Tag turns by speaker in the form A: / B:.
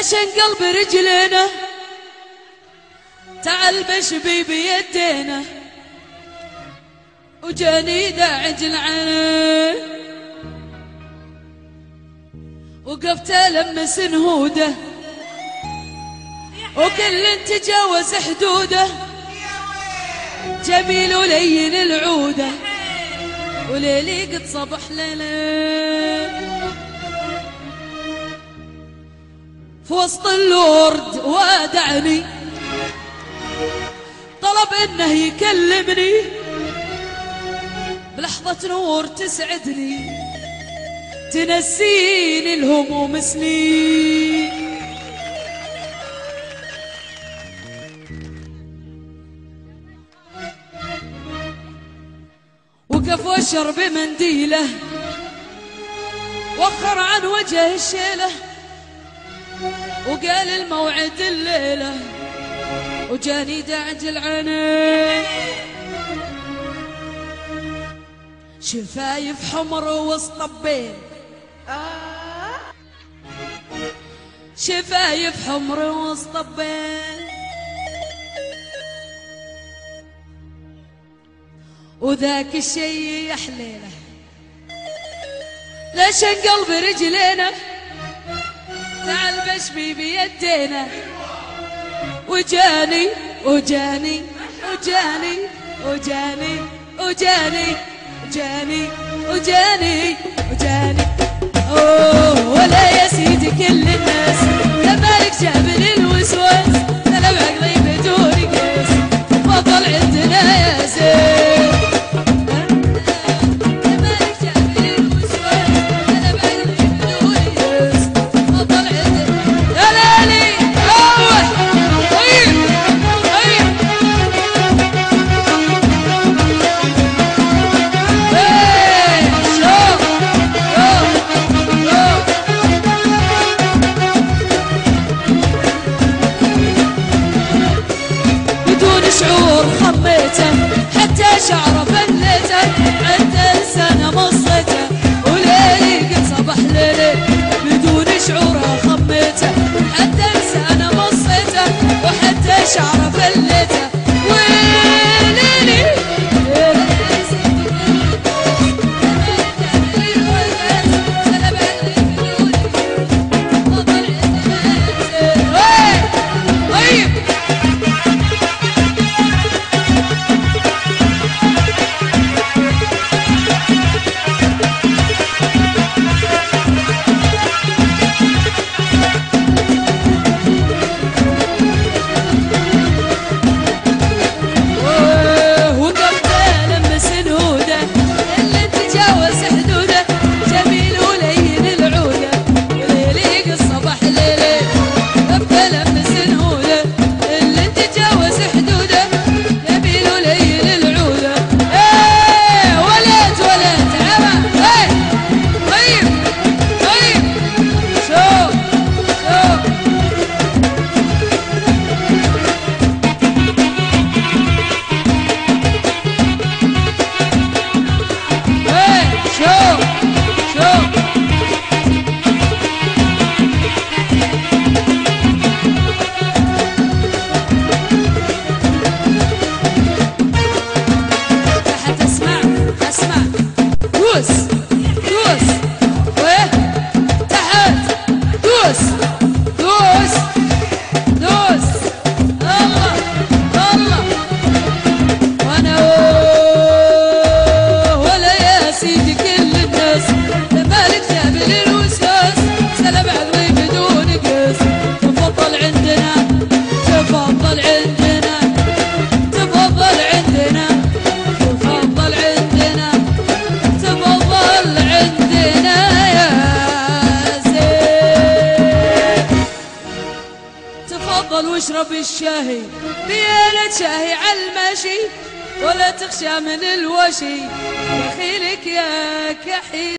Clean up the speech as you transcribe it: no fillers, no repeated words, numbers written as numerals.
A: ليش انقلب رجلنا تعال بشبي بيدينا وجاني داعج العين وقفت لمس نهوده وكل تجاوز حدوده جميل ولين العوده وليلي قد صبح ليله في وسط اللورد وادعني طلب انه يكلمني بلحظة نور تسعدني تنسيني الهموم سنين وقف وشر بمنديله وخر عن وجه الشيله وقال الموعد الليله وجاني داعج العينين شفايف حمر وسطبين شفايف حمر وسطبين وذاك الشي يحليله ليش انقلب رجلينا تعال بشبي بيدينا وجاني وجاني وجاني وجاني وجاني وجاني وجاني وجاني اوه ولا يا سيدي كل الناس جمالك جابني الوسواس انا بعقلي بدون قياس فضل عندنا يا زين جمالك جابني الوسواس انا بعقلي بدون قياس فضل عندنا يا ليلي شعور خميته حتى شعره فليته عند لسانه مصيته وليلي قد صبح ليلي بدون شعوره خميته حتى لسانه مصيته وحتى شعره فليته ويليلي واشرب الشاهي بيالة شاهي عالماشي ولا تخشى من الوشي دخيلك يا كحيل.